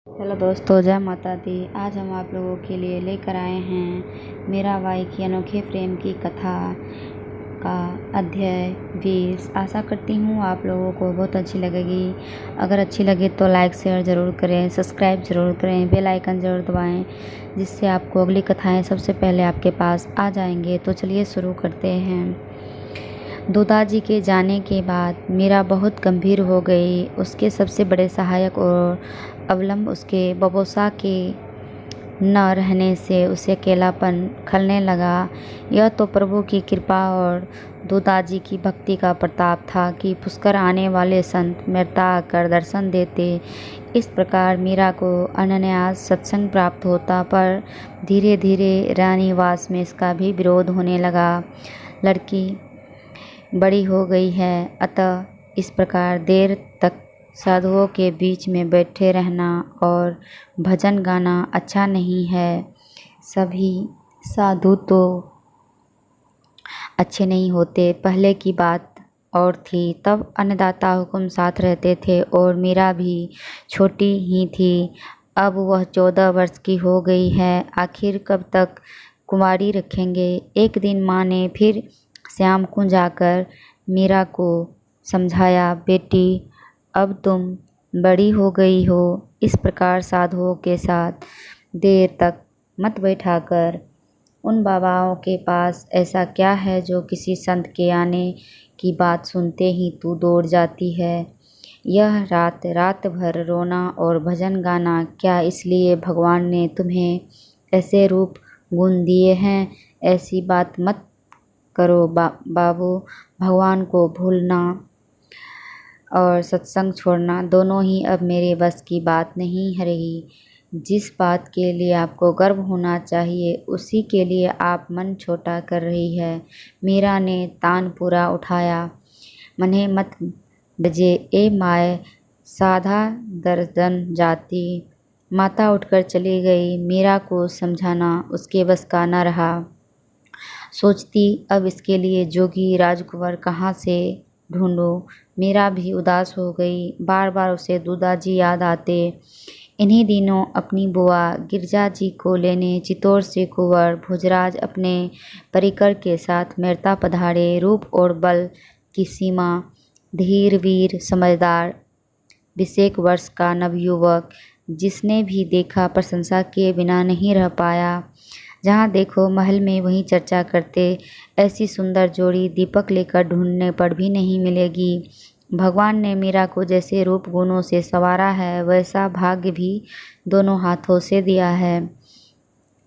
Hello दोस्तों, जय माता दी। आज हम आप लोगों के लिए लेकर आए हैं मीराबाई की अनोखे प्रेम की कथा का अध्याय 20। आशा करती हूँ आप लोगों को बहुत अच्छी लगेगी। अगर अच्छी लगे तो लाइक शेयर ज़रूर करें, सब्सक्राइब ज़रूर करें, बेल आइकन ज़रूर दबाएं, जिससे आपको अगली कथाएं सबसे पहले आपके पास आ जाएंगे। तो चलिए शुरू करते हैं। दादाजी के जाने के बाद मीरा बहुत गंभीर हो गई। उसके सबसे बड़े सहायक और अवलंब उसके बबोसा के न रहने से उसे अकेलापन खलने लगा। यह तो प्रभु की कृपा और दादाजी की भक्ति का प्रताप था कि पुष्कर आने वाले संत मृता आकर दर्शन देते। इस प्रकार मीरा को अनायास सत्संग प्राप्त होता, पर धीरे धीरे रानीवास में इसका भी विरोध होने लगा। लड़की बड़ी हो गई है, अतः इस प्रकार देर तक साधुओं के बीच में बैठे रहना और भजन गाना अच्छा नहीं है। सभी साधु तो अच्छे नहीं होते। पहले की बात और थी, तब अन्नदाता हुकुम साथ रहते थे और मीरा भी छोटी ही थी। अब वह 14 वर्ष की हो गई है। आखिर कब तक कुंवारी रखेंगे। एक दिन माँ ने फिर श्याम कुंज आकर मीरा को समझाया, बेटी अब तुम बड़ी हो गई हो, इस प्रकार साधुओं के साथ देर तक मत बैठाकर। उन बाबाओं के पास ऐसा क्या है जो किसी संत के आने की बात सुनते ही तू दौड़ जाती है। यह रात रात भर रोना और भजन गाना क्या इसलिए भगवान ने तुम्हें ऐसे रूप गुण दिए हैं। ऐसी बात मत करो बाबू। भगवान को भूलना और सत्संग छोड़ना दोनों ही अब मेरे बस की बात नहीं है रही। जिस बात के लिए आपको गर्व होना चाहिए उसी के लिए आप मन छोटा कर रही है। मीरा ने तान पूरा उठाया। मन्हे मत बजे ए माए, साधा दर्जन जाती। माता उठकर चली गई। मीरा को समझाना उसके बस का न रहा। सोचती, अब इसके लिए जोगी राजकुंवर कहाँ से ढूंढूं। मीरा भी उदास हो गई। बार बार उसे दादाजी याद आते। इन्हीं दिनों अपनी बुआ गिरजा जी को लेने चित्तौड़ से कुंवर भोजराज अपने परिकर के साथ मेरता पधारे। रूप और बल की सीमा, धीर वीर समझदार 20 वर्ष का नवयुवक, जिसने भी देखा प्रशंसा किए बिना नहीं रह पाया। जहाँ देखो महल में वहीं चर्चा करते। ऐसी सुंदर जोड़ी दीपक लेकर ढूंढने पर भी नहीं मिलेगी। भगवान ने मीरा को जैसे रूप गुणों से संवारा है, वैसा भाग्य भी दोनों हाथों से दिया है।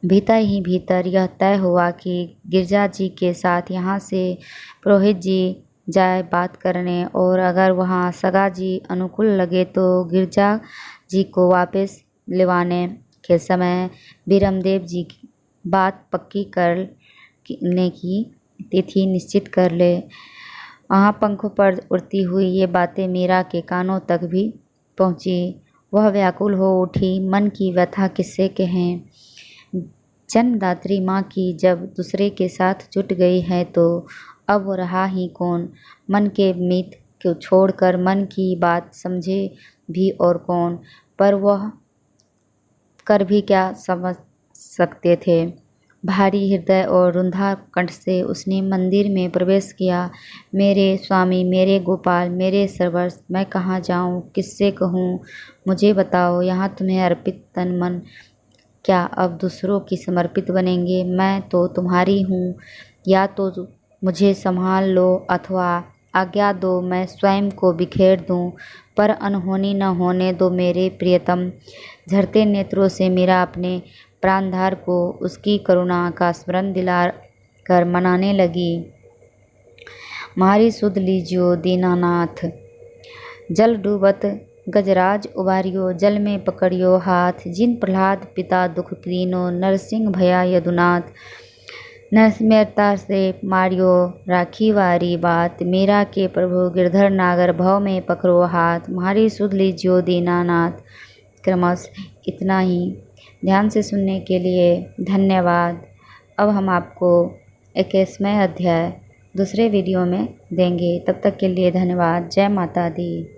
भीतर ही भीतर यह तय हुआ कि गिरजा जी के साथ यहाँ से पुरोहित जी जाए बात करने, और अगर वहाँ सगा जी अनुकूल लगे तो गिरजा जी को वापस लेवाने के समय बीरमदेव जी की बात पक्की करने की तिथि निश्चित कर ले। वहाँ पंखों पर उड़ती हुई ये बातें मीरा के कानों तक भी पहुँची। वह व्याकुल हो उठी। मन की व्यथा किससे कहें। जन्मदात्री माँ की जब दूसरे के साथ जुट गई है तो अब वो रहा ही कौन। मन के मीत को छोड़कर मन की बात समझे भी और कौन। पर वह कर भी क्या समझ सकते थे। भारी हृदय और रुंधा कंठ से उसने मंदिर में प्रवेश किया। मेरे स्वामी, मेरे गोपाल, मेरे सर्वस्व, मैं कहाँ जाऊँ, किससे कहूँ, मुझे बताओ। यहाँ तुम्हें अर्पित तन मन क्या अब दूसरों की समर्पित बनेंगे। मैं तो तुम्हारी हूँ। या तो मुझे संभाल लो अथवा आज्ञा दो मैं स्वयं को बिखेर दूँ, पर अनहोनी न होने दो मेरे प्रियतम। झरते नेत्रों से मीरा अपने प्राणधार को उसकी करुणा का स्मरण दिला कर मनाने लगी। मारी सुध लीजियो दीनानाथ, जल डूबत गजराज उबारियो, जल में पकड़ियो हाथ। जिन प्रहलाद पिता दुख दीनो, नरसिंह भया यदुनाथ। नरसिंहता से मारियो राखी वारी बात, मीरा के प्रभु गिरधर नागर भव में पकड़ो हाथ। मारी सुध लीजियो दीनानाथ। क्रमश इतना ही। ध्यान से सुनने के लिए धन्यवाद। अब हम आपको 21वां अध्याय दूसरे वीडियो में देंगे। तब तक के लिए धन्यवाद। जय माता दी।